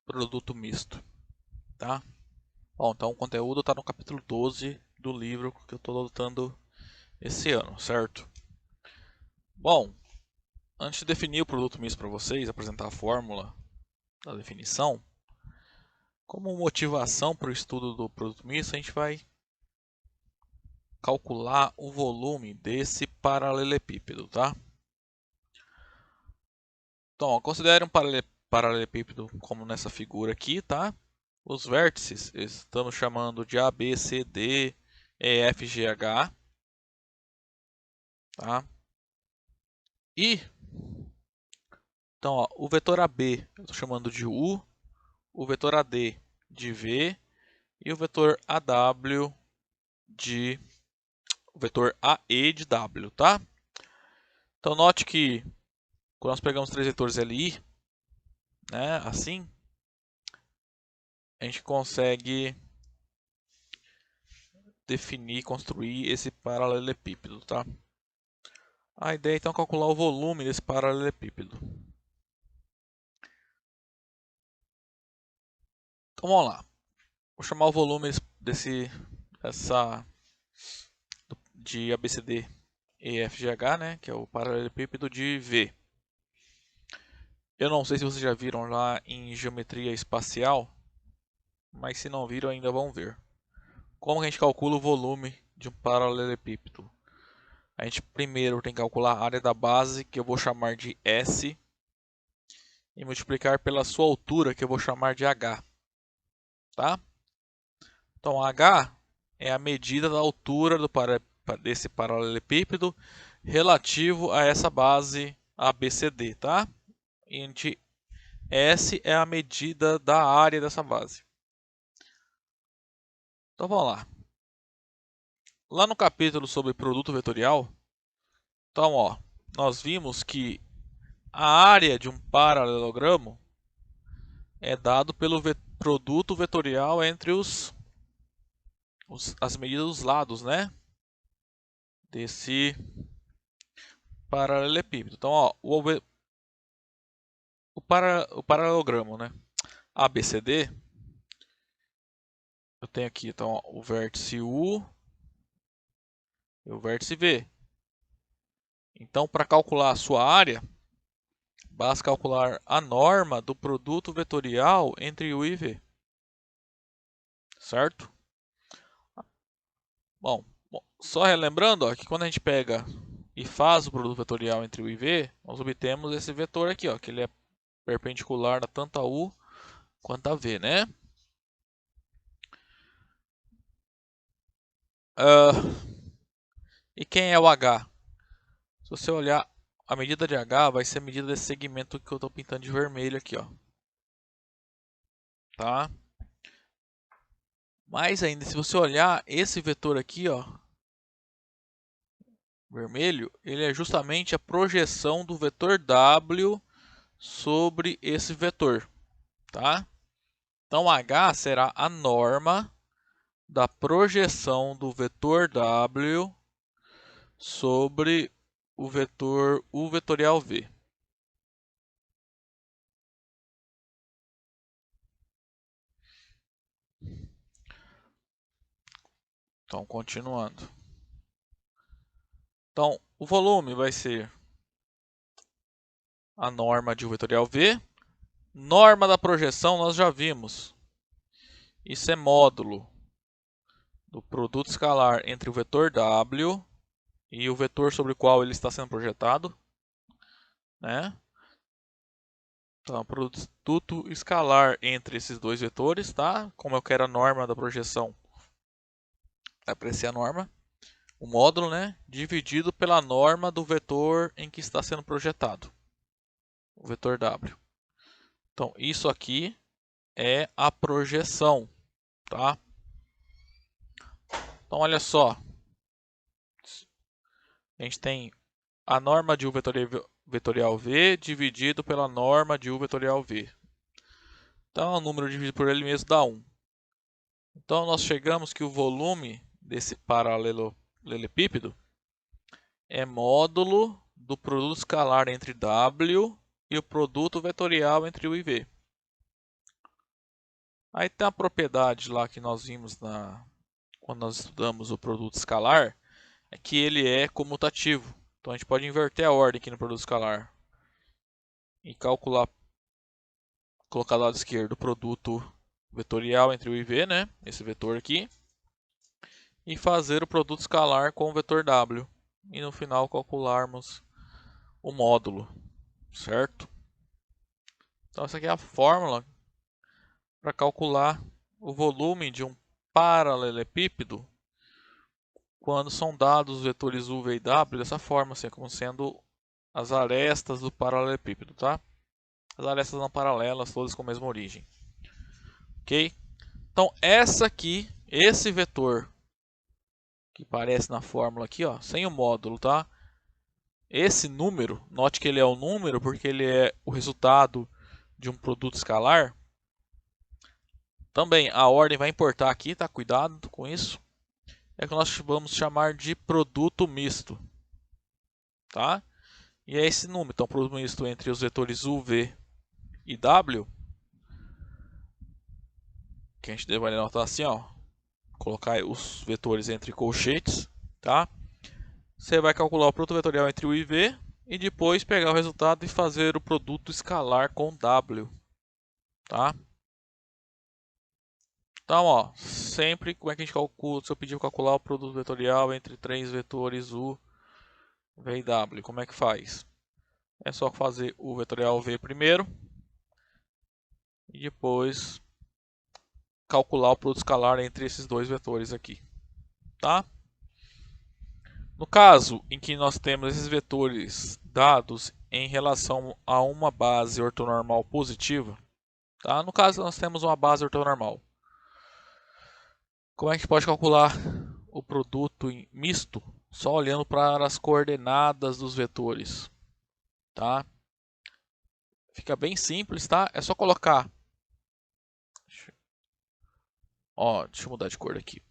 produto misto, tá? Bom, então o conteúdo está no capítulo 12 do livro que eu estou adotando esse ano, certo? Bom, antes de definir o produto misto para vocês, apresentar a fórmula da definição, como motivação para o estudo do produto misto, a gente vai calcular o volume desse paralelepípedo, tá? Então, considere um paralelepípedo como nessa figura aqui, tá? Os vértices estamos chamando de A, B, C, D, E, F, G, H, tá? E, então, ó, o vetor AB eu estou chamando de U, o vetor AD de V e o vetor AW de o vetor AE de W, tá? Então note que quando nós pegamos três vetores LI, né, assim, a gente consegue definir, construir esse paralelepípedo, tá? A ideia então é calcular o volume desse paralelepípedo. Então vamos lá. Vou chamar o volume de ABCD EFGH, né, que é o paralelepípedo de V. Eu não sei se vocês já viram lá em geometria espacial, mas se não viram ainda vão ver. Como a gente calcula o volume de um paralelepípedo? A gente primeiro tem que calcular a área da base, que eu vou chamar de S, e multiplicar pela sua altura, que eu vou chamar de H, tá? Então H é a medida da altura desse paralelepípedo relativo a essa base ABCD, tá? E S é a medida da área dessa base. Então vamos lá. Lá no capítulo sobre produto vetorial, então, ó, nós vimos que a área de um paralelogramo é dado pelo produto vetorial entre as medidas dos lados, né? Desse paralelepípedo. Então, ó, o paralelogramo, né? ABCD, eu tenho aqui então, ó, o vértice U e o vértice V. Então, para calcular a sua área, basta calcular a norma do produto vetorial entre U e V. Certo? Bom, só relembrando ó, que quando a gente pega e faz o produto vetorial entre U e V, nós obtemos esse vetor aqui, ó, que ele é perpendicular a tanto a U quanto a V, né? E quem é o H? Se você olhar, a medida de H vai ser a medida desse segmento que eu estou pintando de vermelho aqui, ó. Tá? Mais ainda, se você olhar esse vetor aqui, ó, vermelho, ele é justamente a projeção do vetor W sobre esse vetor, tá? Então H será a norma da projeção do vetor W sobre o vetor U vetorial V. Então, continuando. Então, o volume vai ser a norma de U vetorial V. Norma da projeção nós já vimos. Isso é módulo do produto escalar entre o vetor W e o vetor sobre o qual ele está sendo projetado, né? Então, produto escalar entre esses dois vetores, tá? Como eu quero a norma da projeção, vai aparecer a norma, o módulo, né? Dividido pela norma do vetor em que está sendo projetado, o vetor W. Então, isso aqui é a projeção, tá? Então, olha só, a gente tem a norma de U vetorial V dividido pela norma de U vetorial V. Então, o número dividido por ele mesmo dá 1. Então, nós chegamos que o volume desse paralelepípedo é módulo do produto escalar entre W e o produto vetorial entre U e V. Aí tem a propriedade lá que nós vimos quando nós estudamos o produto escalar, é que ele é comutativo. Então a gente pode inverter a ordem aqui no produto escalar e calcular, colocar do lado esquerdo o produto vetorial entre u e v, né? Esse vetor aqui. E fazer o produto escalar com o vetor w. E no final calcularmos o módulo, certo? Então essa aqui é a fórmula para calcular o volume de um paralelepípedo quando são dados os vetores u, v e w dessa forma, assim, como sendo as arestas do paralelepípedo, tá? As arestas não paralelas, todas com a mesma origem. Ok? Então essa aqui, esse vetor que aparece na fórmula aqui, ó, sem o módulo, tá? Esse número, note que ele é um número porque ele é o resultado de um produto escalar. Também a ordem vai importar aqui, tá? Cuidado com isso. É que nós vamos chamar de produto misto, tá? E é esse número, então produto misto entre os vetores u, v e w, que a gente vai anotar assim, ó, colocar os vetores entre colchetes, tá? Você vai calcular o produto vetorial entre u e v e depois pegar o resultado e fazer o produto escalar com w, tá? Então, ó, sempre como é que a gente calcula, se eu pedir calcular o produto vetorial entre três vetores u, v e w, como é que faz? É só fazer o vetorial v primeiro e depois calcular o produto escalar entre esses dois vetores aqui, tá? No caso em que nós temos esses vetores dados em relação a uma base ortonormal positiva, tá? No caso nós temos uma base ortonormal. Como é que a gente pode calcular o produto misto só olhando para as coordenadas dos vetores, tá? Fica bem simples, tá? É só colocar. Ó, deixa eu mudar de cor aqui.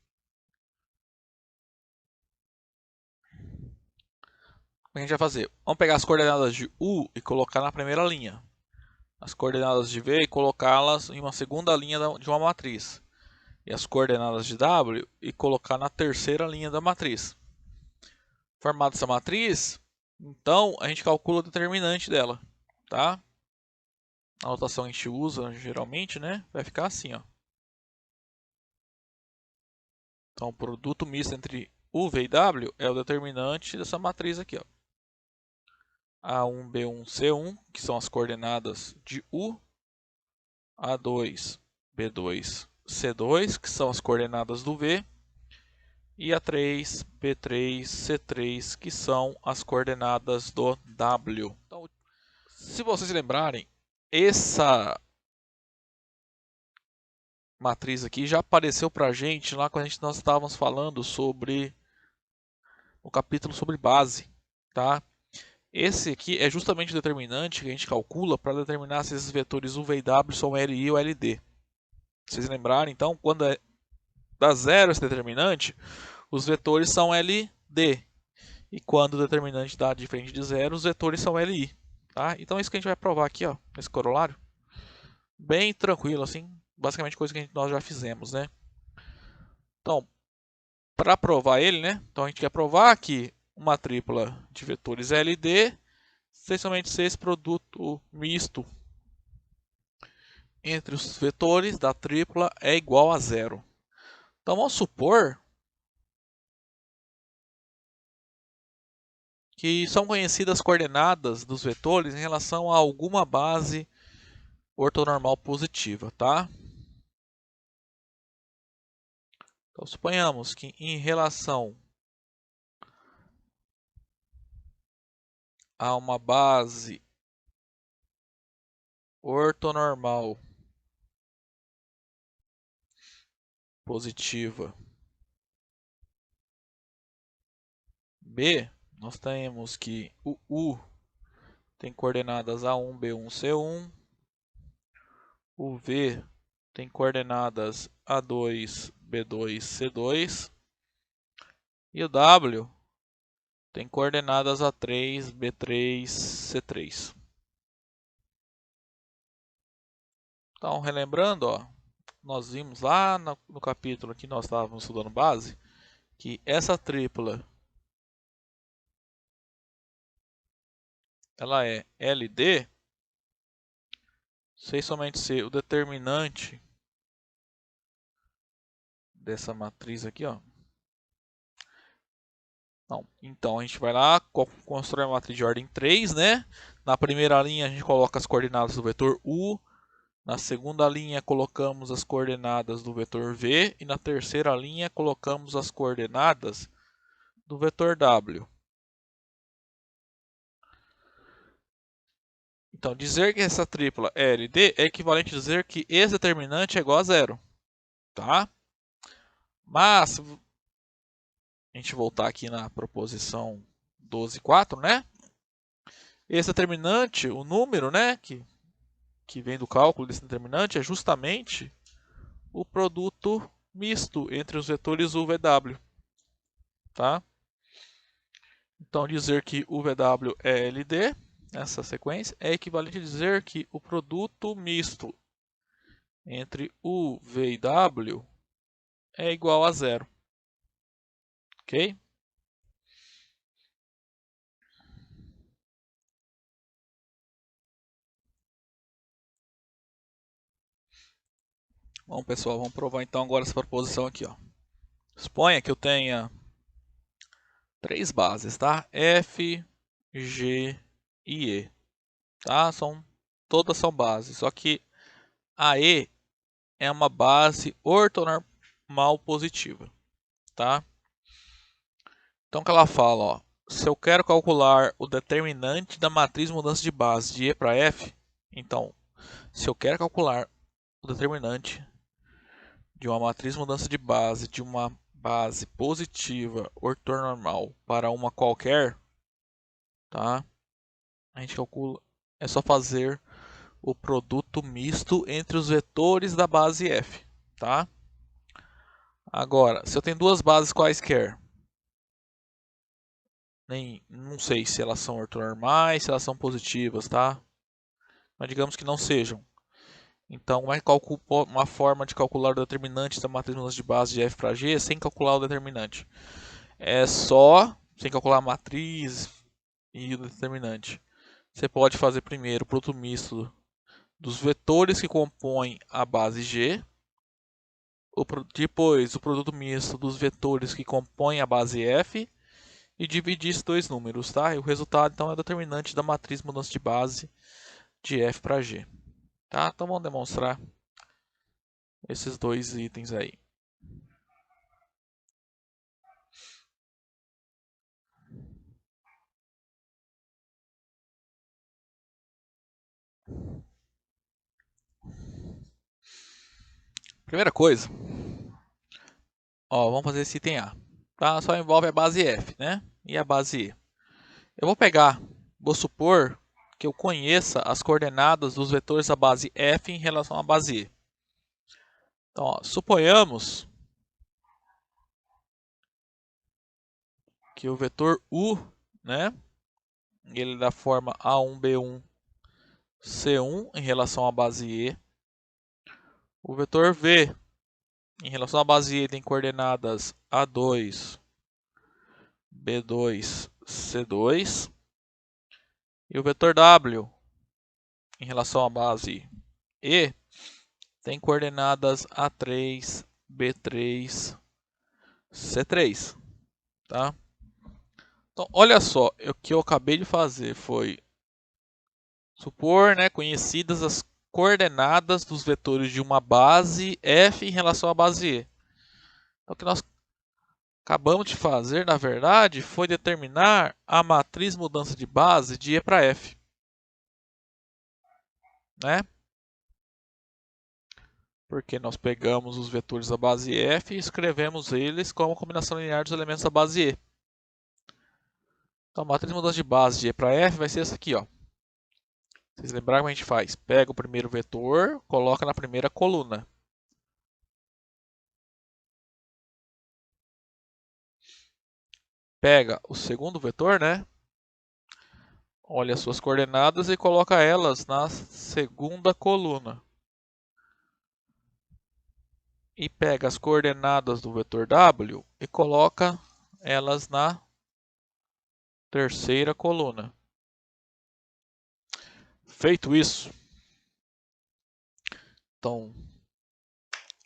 O que a gente vai fazer? Vamos pegar as coordenadas de U e colocar na primeira linha. As coordenadas de V e colocá-las em uma segunda linha de uma matriz. E as coordenadas de W e colocar na terceira linha da matriz. Formada essa matriz, então a gente calcula o determinante dela, tá? A notação que a gente usa geralmente, né? Vai ficar assim, ó. Então, o produto misto entre U, V e W é o determinante dessa matriz aqui, ó. A1, B1, C1, que são as coordenadas de U. A2, B2, C2, que são as coordenadas do V. E A3, B3, C3, que são as coordenadas do W. Então, se vocês lembrarem, essa matriz aqui já apareceu para a gente lá quando nós estávamos falando sobre o capítulo sobre base, tá? Esse aqui é justamente o determinante que a gente calcula para determinar se esses vetores u, v e w são LI ou LD. Se vocês lembrarem, então, quando dá zero esse determinante, os vetores são LD. E quando o determinante dá diferente de zero, os vetores são LI. Tá? Então é isso que a gente vai provar aqui, ó, nesse corolário. Bem tranquilo, assim, basicamente coisa que nós já fizemos, né? Então, para provar ele, né? Então a gente quer provar que uma tripla de vetores LD, essencialmente se esse produto misto entre os vetores da tripla é igual a zero. Então vamos supor que são conhecidas as coordenadas dos vetores em relação a alguma base ortonormal positiva, tá? Então suponhamos que em relação a uma base ortonormal positiva B, nós temos que o U tem coordenadas A1, B1, C1, o V tem coordenadas A2, B2, C2 e o W tem coordenadas A3, B3, C3. Então, relembrando, ó, nós vimos lá no capítulo que nós estávamos estudando base, que essa tripla ela é LD, sem somente ser o determinante dessa matriz aqui, ó. Não. Então a gente vai lá, constrói a matriz de ordem 3, né? Na primeira linha a gente coloca as coordenadas do vetor U, na segunda linha colocamos as coordenadas do vetor V e na terceira linha colocamos as coordenadas do vetor W. Então, dizer que essa tripla é LD é equivalente a dizer que esse determinante é igual a zero, tá? Mas, se a gente voltar aqui na proposição 12,4, né? Esse determinante, o número, né, que vem do cálculo desse determinante é justamente o produto misto entre os vetores u e vw, tá? Então, dizer que o vw é LD, essa sequência, é equivalente a dizer que o produto misto entre u, v e w é igual a zero, ok? Bom, pessoal, vamos provar então agora essa proposição aqui, ó. Suponha que eu tenha três bases, tá? F, G e E, tá? Todas são bases, só que a E é uma base ortonormal positiva, tá? Então, o que ela fala, ó, se eu quero calcular o determinante da matriz mudança de base de E para F, então, se eu quero calcular o determinante de uma matriz mudança de base de uma base positiva ortonormal para uma qualquer, tá? A gente calcula, é só fazer o produto misto entre os vetores da base F, tá? Agora, se eu tenho duas bases quaisquer, não sei se elas são ortonormais, se elas são positivas, tá? Mas digamos que não sejam. Então, uma forma de calcular o determinante da matriz mudança de base de F para G sem calcular o determinante. É só, sem calcular a matriz e o determinante. Você pode fazer primeiro o produto misto dos vetores que compõem a base G, depois o produto misto dos vetores que compõem a base F e dividir esses dois números, tá? E o resultado então é o determinante da matriz mudança de base de F para G, tá? Então vamos demonstrar esses dois itens aí. Primeira coisa, ó, vamos fazer esse item A, tá? Só envolve a base F, né? E a base E. Eu vou supor que eu conheça as coordenadas dos vetores da base F em relação à base E. Então, ó, suponhamos que o vetor U, né, ele é da forma A1, B1, C1 em relação à base E. O vetor V, em relação à base E, tem coordenadas A2, B2, C2. E o vetor W, em relação à base E, tem coordenadas A3, B3, C3, tá? Então, olha só, o que eu acabei de fazer foi supor, né, conhecidas as coordenadas dos vetores de uma base F em relação à base E. Então, o que nós acabamos de fazer, na verdade, foi determinar a matriz mudança de base de E para F, né? Porque nós pegamos os vetores da base F e escrevemos eles como combinação linear dos elementos da base E. Então, a matriz de mudança de base de E para F vai ser essa aqui, ó. Vocês lembraram como a gente faz? Pega o primeiro vetor, coloca na primeira coluna. Pega o segundo vetor, né? Olha as suas coordenadas e coloca elas na segunda coluna. e pega as coordenadas do vetor W e coloca elas na terceira coluna. Feito isso, então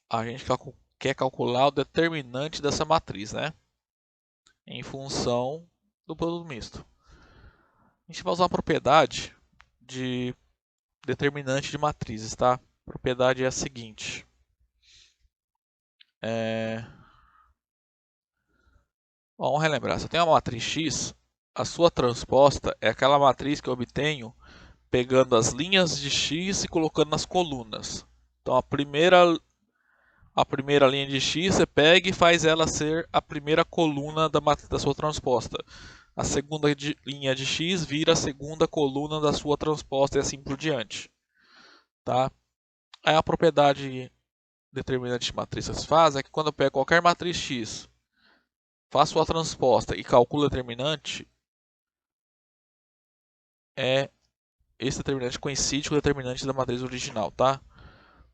a gente quer calcular o determinante dessa matriz, né? Em função do produto misto. A gente vai usar a propriedade de determinante de matrizes, tá? A propriedade é a seguinte. Bom, vamos relembrar. Se eu tenho uma matriz X, a sua transposta é aquela matriz que eu obtenho pegando as linhas de X e colocando nas colunas. Então a primeira linha de X você pega e faz ela ser a primeira coluna da sua transposta. A segunda linha de X vira a segunda coluna da sua transposta e assim por diante. Tá? Aí a propriedade determinante de matriz que se faz é que quando eu pego qualquer matriz X, faço a transposta e calculo o determinante, esse determinante coincide com o determinante da matriz original, tá?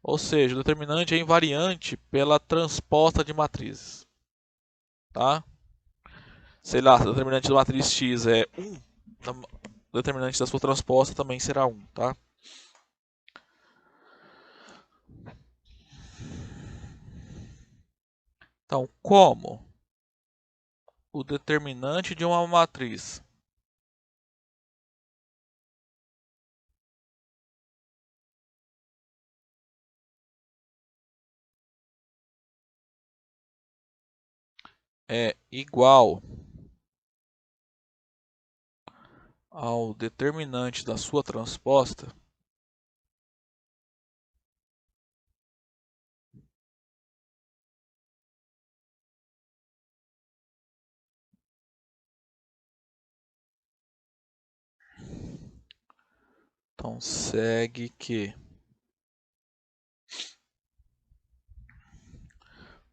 Ou seja, o determinante é invariante pela transposta de matrizes, tá? Sei lá, se o determinante da matriz X é 1, o determinante da sua transposta também será 1, tá? Então, como o determinante de uma matriz é igual ao determinante da sua transposta, então segue que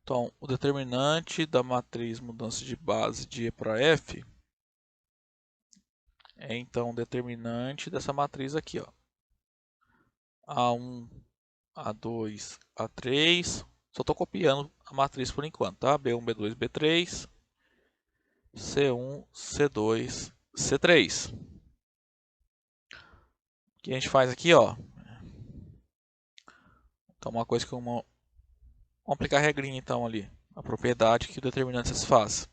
então, o determinante da matriz mudança de base de E para F é então o determinante dessa matriz aqui, ó. A1, A2, A3. Só estou copiando a matriz por enquanto, tá? B1, B2, B3, C1, C2, C3. O que a gente faz aqui, ó. Então, uma coisa que vamos aplicar a regrinha então ali. A propriedade que o determinante se faz.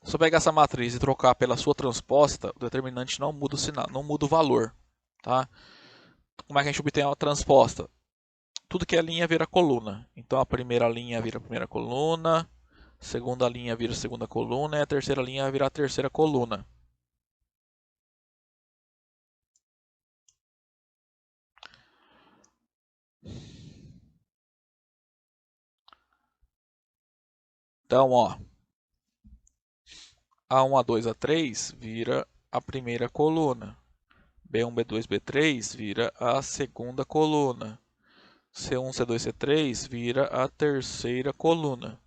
Se eu pegar essa matriz e trocar pela sua transposta, o determinante não muda o sinal, não muda o valor, tá? Como é que a gente obtém a transposta? Tudo que é linha vira coluna. Então a primeira linha vira a primeira coluna, a segunda linha vira a segunda coluna e a terceira linha vira a terceira coluna. Então, ó, A1, A2, A3 vira a primeira coluna. B1, B2, B3 vira a segunda coluna. C1, C2, C3 vira a terceira coluna.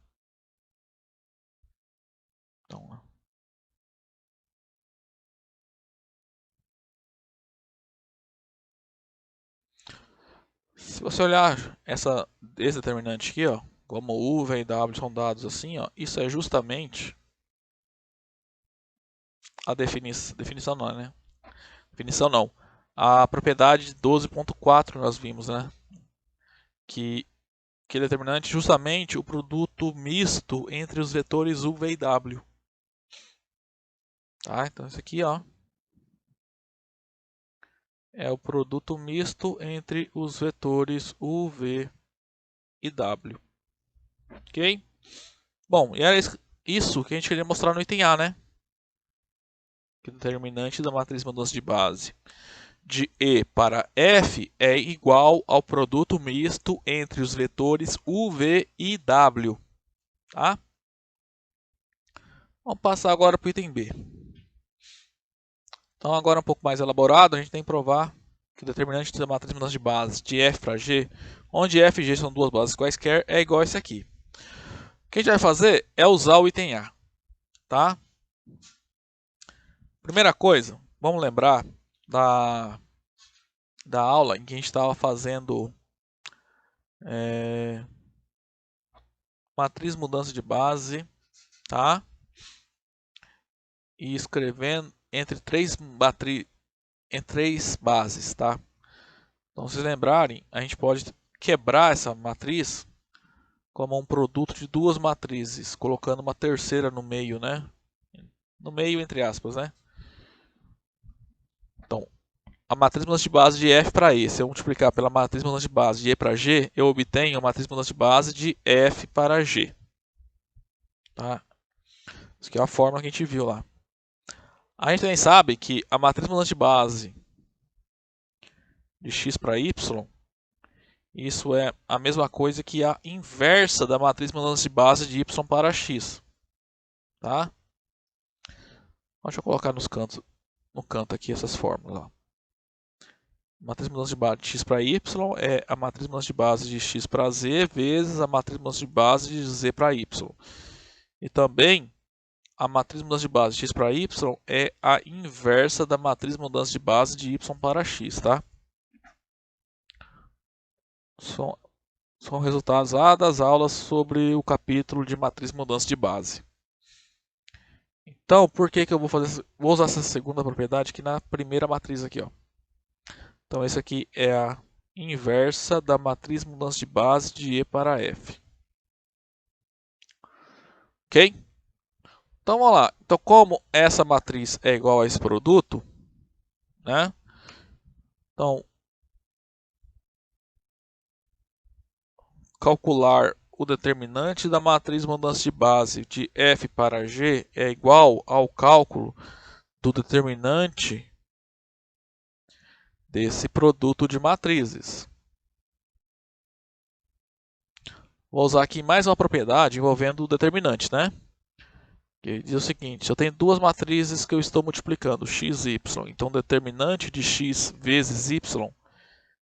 Então, se você olhar esse determinante aqui, ó, como U, V e W são dados assim, ó, isso é justamente a definição não, né? Definição não. A propriedade 12.4 nós vimos, né? Que é determinante justamente o produto misto entre os vetores U, V e W. Tá? Então isso aqui, ó, é o produto misto entre os vetores U, V e W. Ok? Bom, e era isso que a gente queria mostrar no item A, né? Que o determinante da matriz mudança de base de E para F é igual ao produto misto entre os vetores U, V e W. Tá? Vamos passar agora para o item B. Então, agora um pouco mais elaborado, a gente tem que provar que o determinante da matriz de mudança de base de F para G, onde F e G são duas bases quaisquer, é igual a esse aqui. O que a gente vai fazer é usar o item A. Tá? Primeira coisa, vamos lembrar da aula em que a gente estava fazendo matriz mudança de base, tá? E escrevendo entre três bases, tá? Então, se vocês lembrarem, a gente pode quebrar essa matriz como um produto de duas matrizes, colocando uma terceira no meio, né? No meio, entre aspas, né? Então, a matriz mudança de base de F para E, se eu multiplicar pela matriz mudança de base de E para G, eu obtenho a matriz mudança de base de F para G. Tá? Isso aqui é a fórmula que a gente viu lá. A gente também sabe que a matriz mudança de base de X para Y, isso é a mesma coisa que a inversa da matriz mudança de base de Y para X. Tá? Deixa eu colocar no canto aqui essas fórmulas. Ó. Matriz mudança de base de x para y é a matriz mudança de base de x para z vezes a matriz mudança de base de z para y. E também a matriz mudança de base de x para y é a inversa da matriz mudança de base de y para x, tá? São resultados lá das aulas sobre o capítulo de matriz mudança de base. Então, por que eu vou usar essa segunda propriedade aqui na primeira matriz aqui, ó. Então, esse aqui é a inversa da matriz mudança de base de E para F. Ok? Então, vamos lá. Então, como essa matriz é igual a esse produto, né? Então, calcular o determinante da matriz mudança de base de F para G é igual ao cálculo do determinante desse produto de matrizes. Vou usar aqui mais uma propriedade envolvendo o determinante, né? Que diz o seguinte, eu tenho duas matrizes que eu estou multiplicando, x e y. Então, o determinante de x vezes y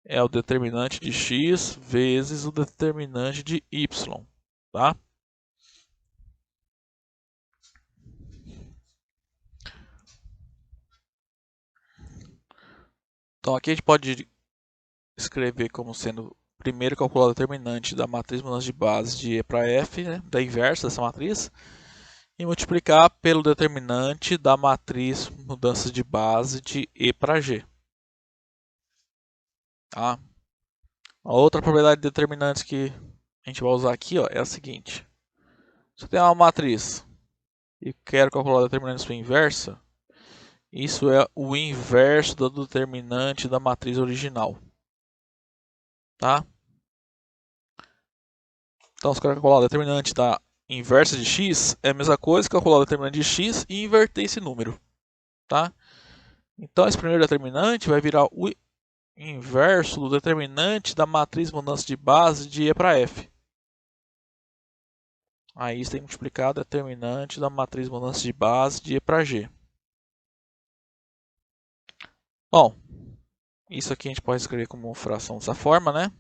é o determinante de x vezes o determinante de y, tá? Então, aqui a gente pode escrever como sendo primeiro calcular o determinante da matriz mudança de base de E para F, né, da inversa dessa matriz, e multiplicar pelo determinante da matriz mudança de base de E para G. Tá? A outra propriedade de determinantes que a gente vai usar aqui, ó, é a seguinte. Se eu tenho uma matriz e quero calcular o determinante sua inversa, isso é o inverso do determinante da matriz original. Tá? Então, se eu quero calcular o determinante da inversa de x, é a mesma coisa que calcular o determinante de x e inverter esse número. Tá? Então, esse primeiro determinante vai virar o inverso do determinante da matriz mudança de base de E para F. Aí você tem que multiplicar o determinante da matriz mudança de base de E para G. Bom, isso aqui a gente pode escrever como fração dessa forma, né?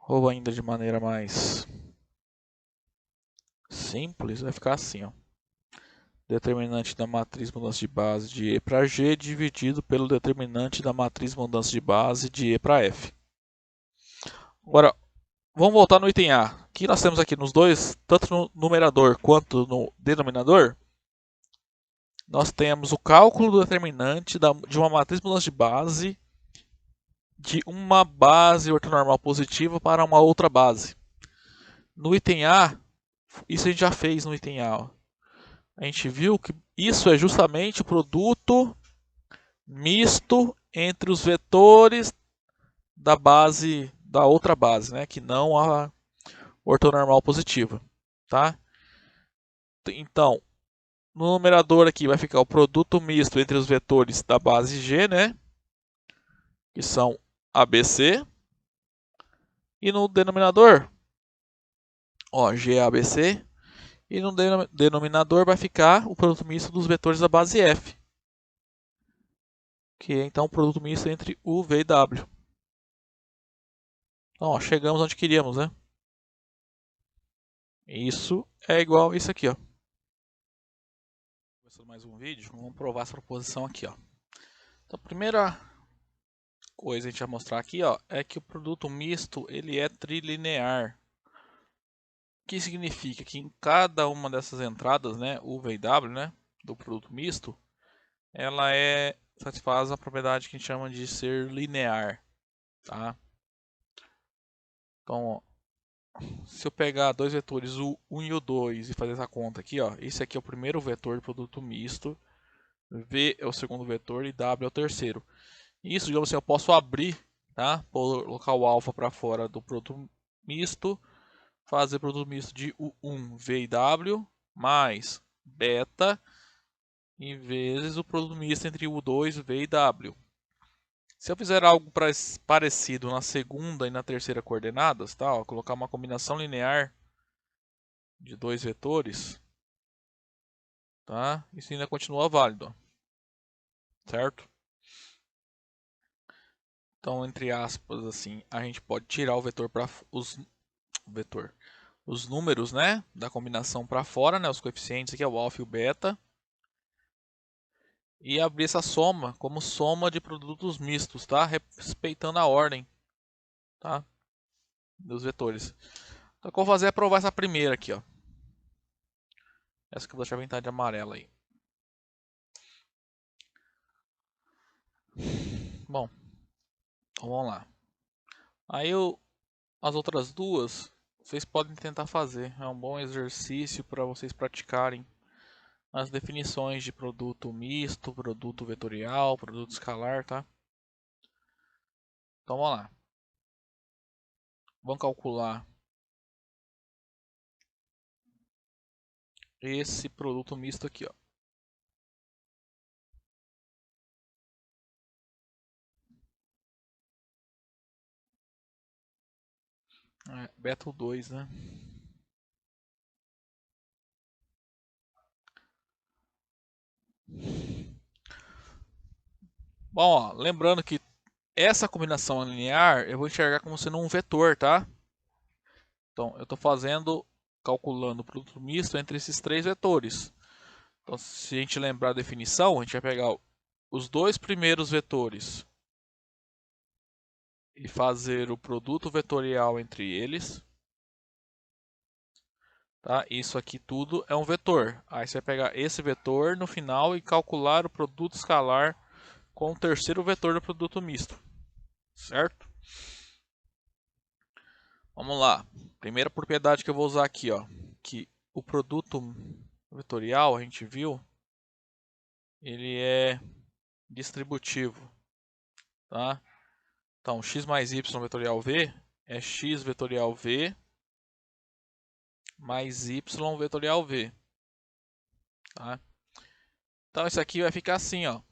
Ou ainda de maneira mais simples, vai ficar assim, ó. Determinante da matriz mudança de base de E para G dividido pelo determinante da matriz mudança de base de E para F. Agora, vamos voltar no item A. Aqui nós temos aqui nos dois, tanto no numerador quanto no denominador, nós temos o cálculo do determinante de uma matriz mudança de base de uma base ortonormal positiva para uma outra base. No item A, isso a gente já fez no item A. Ó. A gente viu que isso é justamente o produto misto entre os vetores da base da outra base, né, que não a ortonormal positiva, tá? Então, no numerador aqui vai ficar o produto misto entre os vetores da base G, né, que são ABC, e no denominador, ó, G é ABC, e no denominador vai ficar o produto misto dos vetores da base F, que é então o produto misto entre U, V e W. Então, ó, chegamos onde queríamos, né? Isso é igual a isso aqui, ó. Mais um vídeo, vamos provar essa proposição aqui, ó. Então, a primeira coisa que a gente vai mostrar aqui, ó, é que o produto misto ele é trilinear. O que significa que em cada uma dessas entradas, né, U, V e W, né, do produto misto, ela satisfaz a propriedade que a gente chama de ser linear, tá? Então, ó, se eu pegar dois vetores, o 1 e o 2, e fazer essa conta aqui, ó, esse aqui é o primeiro vetor do produto misto, V é o segundo vetor e W é o terceiro. Isso, digamos assim, eu posso abrir, tá? Colocar o alfa para fora do produto misto, fazer produto misto de U1, V e W, mais beta, em vezes o produto misto entre U2, V e W. Se eu fizer algo parecido na segunda e na terceira coordenadas, tá? Ó, colocar uma combinação linear de dois vetores, tá? Isso ainda continua válido, ó, certo? Então, entre aspas, assim, a gente pode tirar o vetor para os números, né, da combinação para fora, né, os coeficientes aqui é o alfa e o beta, e abrir essa soma como soma de produtos mistos, tá? Respeitando a ordem, tá, dos vetores. Então, o que eu vou fazer é provar essa primeira aqui, ó. Essa que eu vou deixar pintada de amarela aí. Bom, então vamos lá. Aí as outras duas, vocês podem tentar fazer. É um bom exercício para vocês praticarem as definições de produto misto, produto vetorial, produto escalar, tá? Então vamos lá. Vamos calcular esse produto misto aqui, ó. Beta 2, né? Bom, ó, lembrando que essa combinação linear eu vou enxergar como sendo um vetor, tá? Então, eu estou calculando o produto misto entre esses três vetores. Então, se a gente lembrar a definição, a gente vai pegar os dois primeiros vetores e fazer o produto vetorial entre eles. Tá? Isso aqui tudo é um vetor. Aí você vai pegar esse vetor no final e calcular o produto escalar com o terceiro vetor do produto misto. Certo? Vamos lá. Primeira propriedade que eu vou usar aqui, ó, que o produto vetorial, a gente viu, ele é distributivo, tá? Então, x mais y vetorial v é x vetorial v mais y vetorial v, tá? Então, isso aqui vai ficar assim, ó.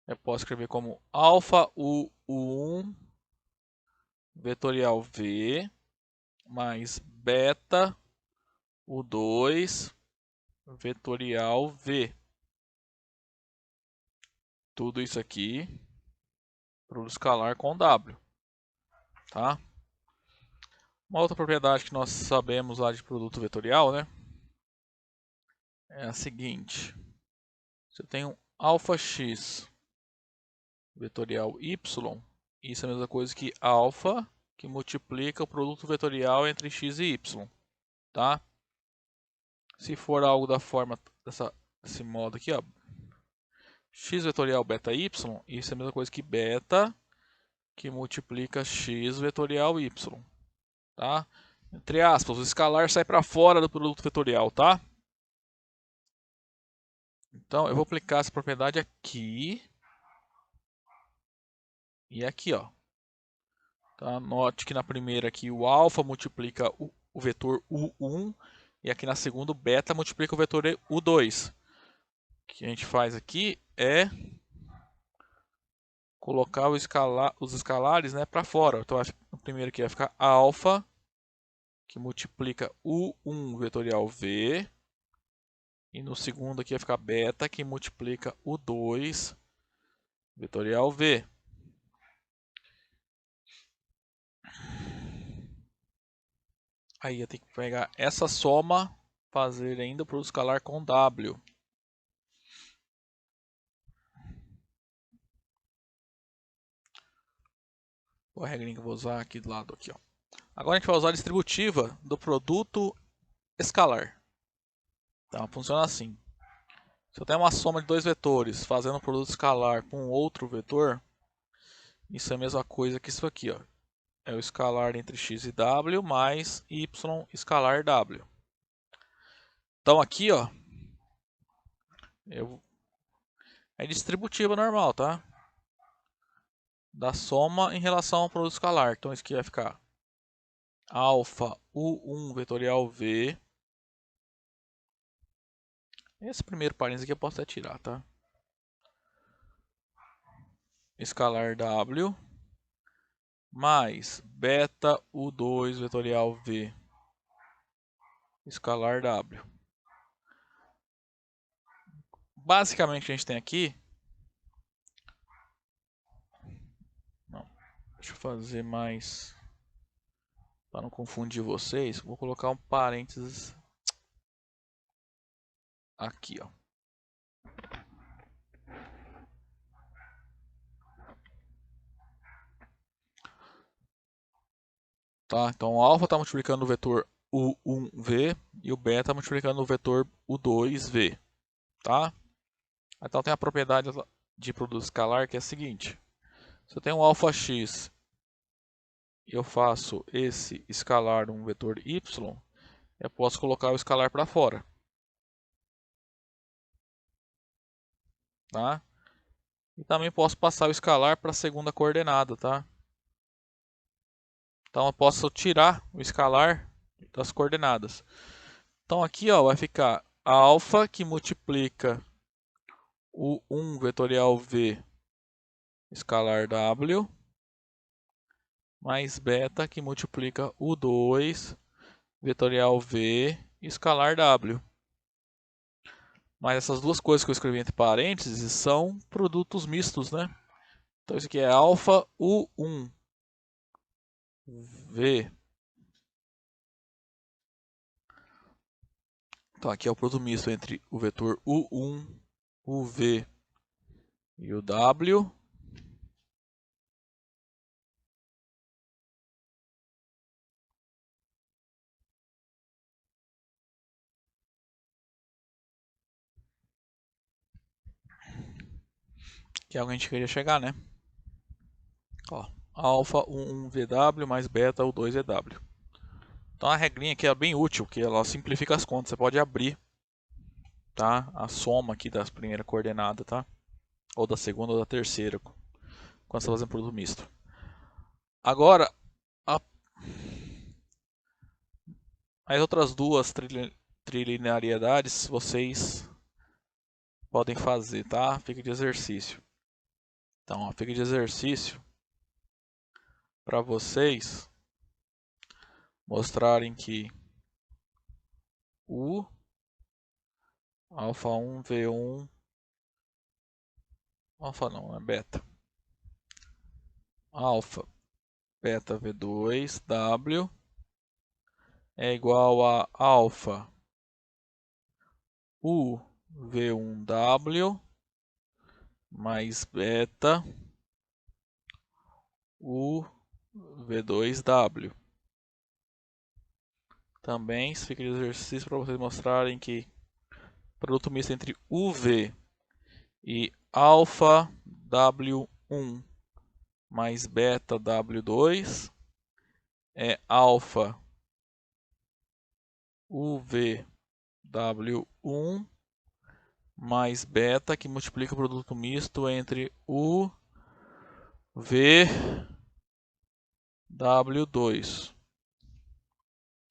Eu posso escrever como alfa u1 vetorial v mais beta u2 vetorial v. Tudo isso aqui para o escalar com w, tá? Uma outra propriedade que nós sabemos lá de produto vetorial, né, é a seguinte: você tem um alfa x vetorial y, isso é a mesma coisa que alfa que multiplica o produto vetorial entre x e y, tá? Se for algo da forma desse modo aqui, ó, x vetorial beta y, isso é a mesma coisa que beta que multiplica x vetorial y, tá? Entre aspas, o escalar sai para fora do produto vetorial, tá? Então eu vou aplicar essa propriedade aqui e aqui, ó. Tá? Note que na primeira aqui o alfa multiplica o vetor u1 e aqui na segunda o beta multiplica o vetor u2. O que a gente faz aqui é colocar os escalares, né, para fora. Então no primeiro aqui vai ficar alfa que multiplica u1 vetorial v e no segundo aqui vai ficar beta que multiplica u2 vetorial v. Aí eu tenho que pegar essa soma, fazer ainda para o escalar com w. Qual a regrinha que eu vou usar aqui do lado aqui, ó. Agora a gente vai usar a distributiva do produto escalar. Então funciona assim. Se eu tenho uma soma de dois vetores fazendo um produto escalar com outro vetor, isso é a mesma coisa que isso aqui, ó. É o escalar entre x e w mais y escalar w. Então aqui, ó, é distributiva normal, tá? Da soma em relação ao produto escalar. Então isso aqui vai ficar alfa u1 vetorial v. Esse primeiro parênteses aqui eu posso até tirar, tá? Escalar w mais beta u2 vetorial v escalar w. Basicamente o que a gente tem aqui, não, deixa eu fazer mais para não confundir vocês, vou colocar um parênteses aqui, ó. Tá? Então o alfa está multiplicando o vetor u1v e o beta multiplicando o vetor u2v, tá? Então tem a propriedade de produto escalar que é a seguinte: se eu tenho um alfa x e eu faço esse escalar um vetor y, eu posso colocar o escalar para fora, tá? E também posso passar o escalar para a segunda coordenada, tá? Então eu posso tirar o escalar das coordenadas. Então aqui, ó, vai ficar alfa que multiplica o 1 vetorial v escalar w mais beta que multiplica o 2 vetorial v escalar w. Mas essas duas coisas que eu escrevi entre parênteses são produtos mistos, né? Então isso aqui é alfa u1 v. Então aqui é o produto misto entre o vetor u1, o v e o w. Que é onde a gente queria chegar, né? Ó, alfa u1 vw mais beta u2 vw. Então a regrinha aqui é bem útil, que ela simplifica as contas. Você pode abrir, tá, a soma aqui das primeiras coordenadas, tá? Ou da segunda ou da terceira, quando você está fazendo produto misto. Agora, as outras duas trilinearidades vocês podem fazer, tá? Fica de exercício. Então, ó, fica de exercício para vocês mostrarem que o alfa 1 v1 alfa não, é beta. Alfa beta v2 w é igual a alfa u v1 w mais beta u v2 w. Também fica de exercício para vocês mostrarem que produto misto entre uv e alfa w1 mais beta w2 é alfa uv w1 mais beta que multiplica o produto misto entre u v w2,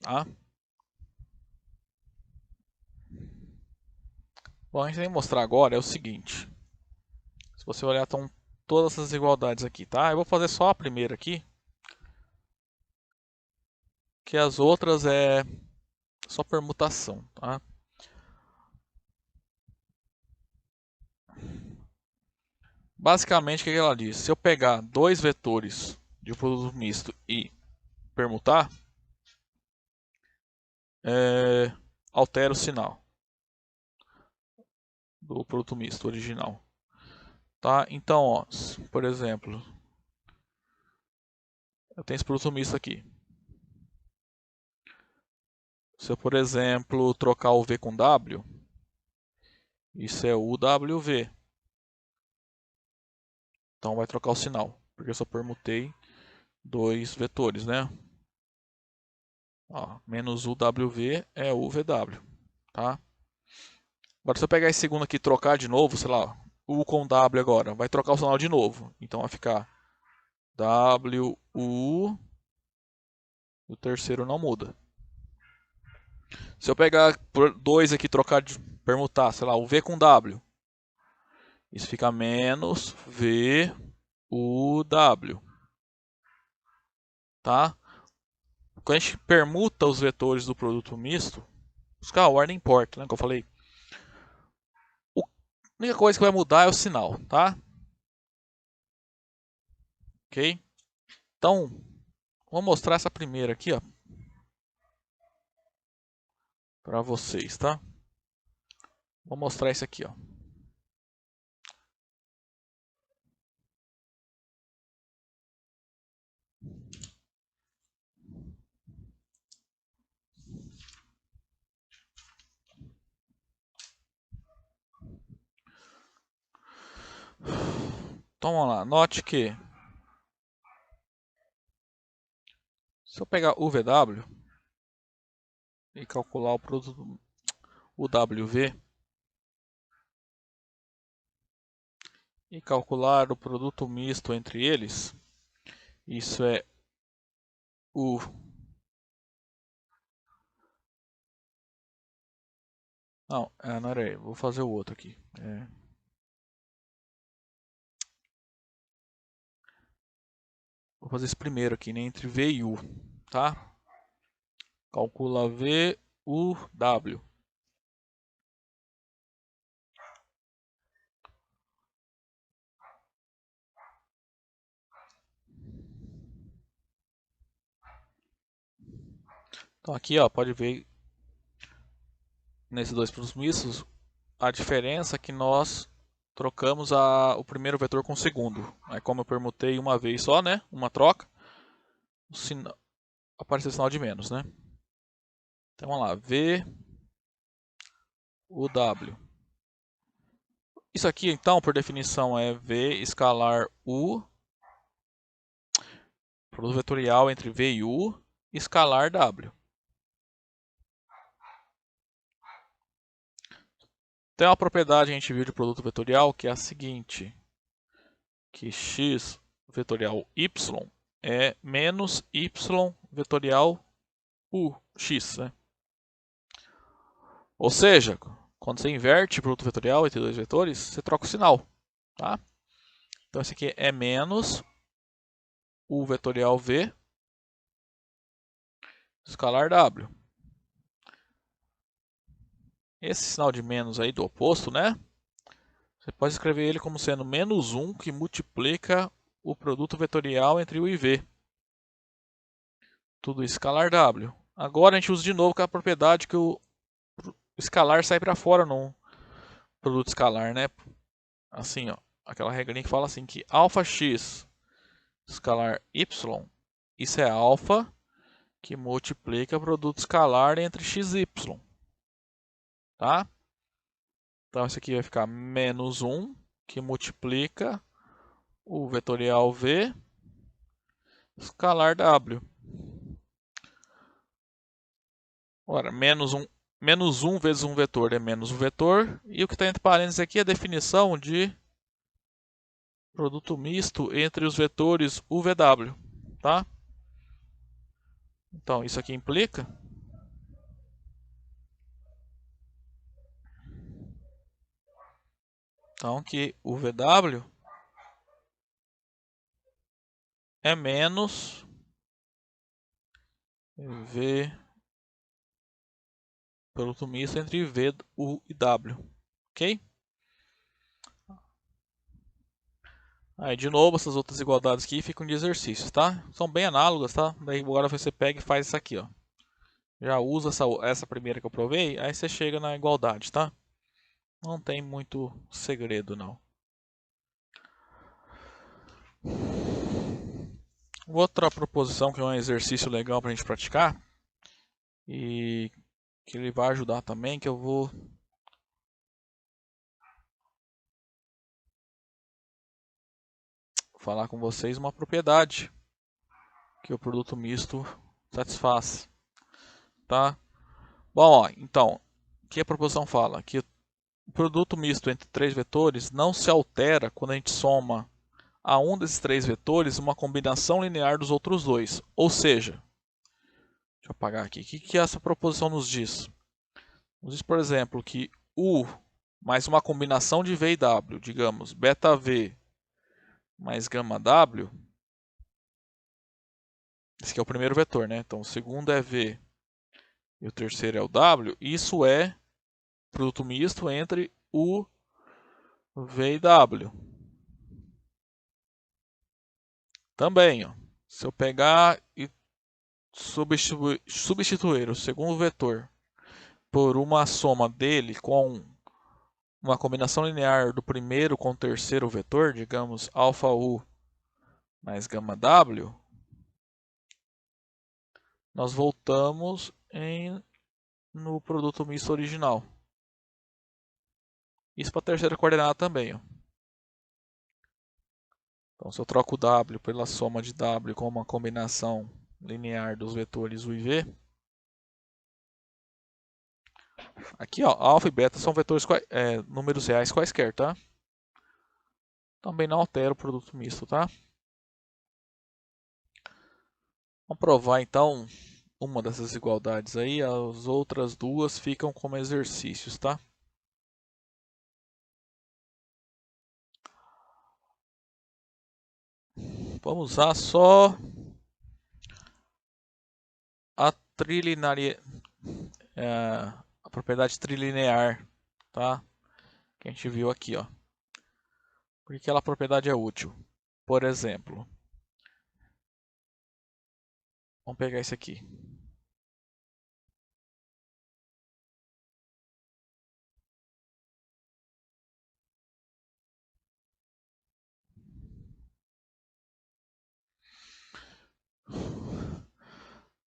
tá? Bom, a gente vai mostrar agora é o seguinte. Se você olhar, estão todas essas desigualdades aqui, tá? Eu vou fazer só a primeira aqui, que as outras é só permutação, tá? Basicamente, o que ela diz? Se eu pegar dois vetores de um produto misto e permutar, altera o sinal do produto misto original, tá? Então, ó, por exemplo, eu tenho esse produto misto aqui. Se eu, por exemplo, trocar o V com W, isso é UWV. Então vai trocar o sinal, porque eu só permutei dois vetores, né? Ó, menos UWV é UVW, tá? Agora se eu pegar esse segundo aqui e trocar de novo, sei lá, U com W agora, vai trocar o sinal de novo. Então vai ficar WU, o terceiro não muda. Se eu pegar por 2 aqui e trocar de permutar, sei lá, o V com W, isso fica menos VUW, tá? Quando a gente permuta os vetores do produto misto, a ordem importa, né, que eu falei. A única coisa que vai mudar é o sinal, tá? Ok? Então, vou mostrar essa primeira aqui, ó, para vocês, tá? Vou mostrar isso aqui, ó. Então vamos lá, note que se eu pegar o VW e calcular o produto UWV e calcular o produto misto entre eles, isso é o não, não era aí, vou fazer o outro aqui. Vou fazer esse primeiro aqui, né, entre V e U, tá? Calcula V, U, W. Então aqui, ó, pode ver nesses dois produtos mistos a diferença é que nós trocamos o primeiro vetor com o segundo. Aí como eu permutei uma vez só, né, uma troca, apareceu o sinal de menos, né? Então vamos lá, V, U, W. Isso aqui então, por definição, é V escalar U, produto vetorial entre V e U, escalar W. Tem uma propriedade que a gente viu de produto vetorial que é a seguinte, que x vetorial y é menos y vetorial ux, né? Ou seja, quando você inverte produto vetorial entre dois vetores, você troca o sinal, tá? Então esse aqui é menos u vetorial v escalar w. Esse sinal de menos aí do oposto, né? Você pode escrever ele como sendo menos 1 que multiplica o produto vetorial entre u e v. Tudo escalar w. Agora a gente usa de novo aquela propriedade que o escalar sai para fora num produto escalar, né? Assim, ó, aquela regrinha que fala assim que alfa x escalar y, isso é alfa que multiplica produto escalar entre x e y, tá? Então isso aqui vai ficar menos 1 que multiplica o vetorial v escalar w. Ora, menos 1 vezes um vetor é menos um vetor. E o que está entre parênteses aqui é a definição de produto misto entre os vetores UVW, tá? Então, isso aqui implica então, que o VW é menos V produto misto entre V, U e W, ok? Aí, de novo, essas outras igualdades aqui ficam de exercícios, tá? São bem análogas, tá? Daí agora você pega e faz isso aqui, ó. Já usa essa primeira que eu provei, aí você chega na igualdade, tá? Não tem muito segredo, não. Outra proposição que é um exercício legal para a gente praticar e que ele vai ajudar também, que eu vou falar com vocês uma propriedade que o produto misto satisfaz, tá? Bom, ó, então, o que a proposição fala? Que o produto misto entre três vetores não se altera quando a gente soma a um desses três vetores uma combinação linear dos outros dois. Ou seja, deixa eu apagar aqui. O que essa proposição nos diz? Nos diz, por exemplo, que U mais uma combinação de V e W, digamos, beta V mais gama W, esse aqui é o primeiro vetor, né? Então o segundo é V e o terceiro é o W, isso é produto misto entre U, V e W. Também, ó, se eu pegar e substituir o segundo vetor por uma soma dele com uma combinação linear do primeiro com o terceiro vetor, digamos alfa U mais gama W, nós voltamos no produto misto original. Isso para a terceira coordenada também. Ó. Então, se eu troco o W pela soma de W com uma combinação linear dos vetores U e V, aqui ó, alfa e beta são vetores números reais quaisquer, tá? Também não altera o produto misto, tá? Vamos provar então uma dessas igualdades aí, as outras duas ficam como exercícios, tá? Vamos usar só a a propriedade trilinear, tá? Que a gente viu aqui, ó. Por que aquela propriedade é útil? Por exemplo, vamos pegar esse aqui.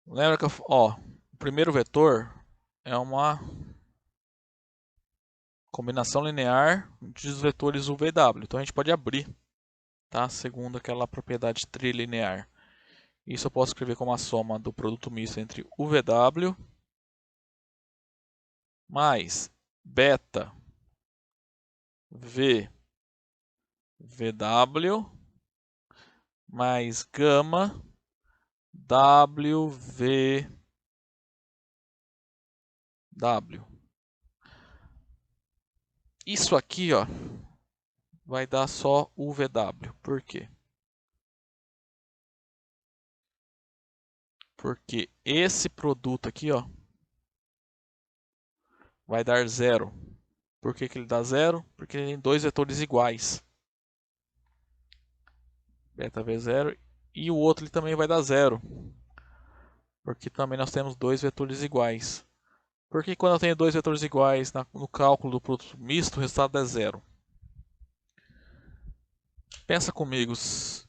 Lembra que o primeiro vetor é uma combinação linear dos vetores u, v e w. Então a gente pode abrir, tá? Segundo aquela propriedade trilinear. Isso eu posso escrever como a soma do produto misto entre UVW mais beta V VW mais gama WVW. Isso aqui, ó, vai dar só UVW. Por quê? Porque esse produto aqui, ó, vai dar zero. Por que ele dá zero? Porque ele tem dois vetores iguais. Beta V0 e o outro ele também vai dar zero. Porque também nós temos dois vetores iguais. Porque quando eu tenho dois vetores iguais no cálculo do produto misto, o resultado é zero. Pensa comigo. Se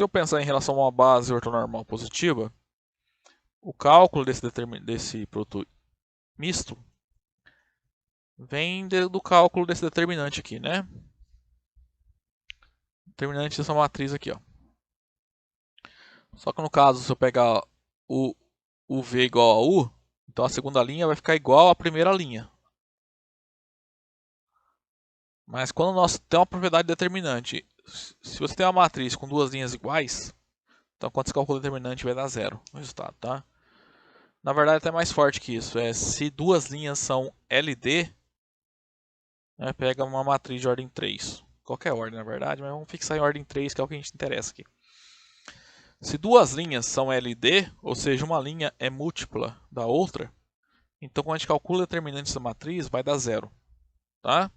eu pensar em relação a uma base ortonormal positiva, o cálculo desse produto misto vem do cálculo desse determinante aqui, né? Determinante dessa matriz aqui, ó. Só que no caso, se eu pegar o V igual a U, então a segunda linha vai ficar igual à primeira linha. Mas quando nós temos uma propriedade determinante, se você tem uma matriz com duas linhas iguais, então quando você calcula o determinante vai dar zero o resultado, tá? Na verdade é até mais forte que isso, se duas linhas são LD, né, pega uma matriz de ordem 3. Qualquer ordem na verdade, mas vamos fixar em ordem 3 que é o que a gente interessa aqui. Se duas linhas são LD, ou seja, uma linha é múltipla da outra, então quando a gente calcula o determinante dessa matriz vai dar zero, tá?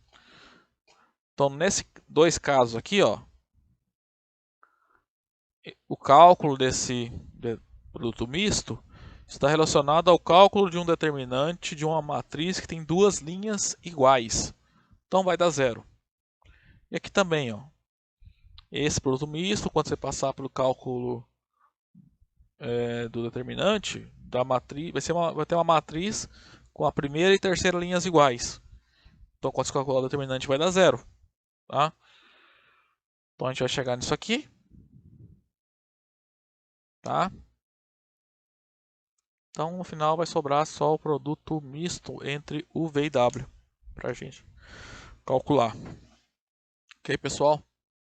Então, nesses dois casos aqui, ó, o cálculo desse produto misto está relacionado ao cálculo de um determinante de uma matriz que tem duas linhas iguais. Então, vai dar zero. E aqui também, ó, esse produto misto, quando você passar pelo cálculo do determinante da matriz, vai ter uma matriz com a primeira e terceira linhas iguais. Então, quando você calcular o determinante, vai dar zero. Tá? Então, a gente vai chegar nisso aqui. Tá? Então, no final, vai sobrar só o produto misto entre o V e W para a gente calcular. Ok, pessoal?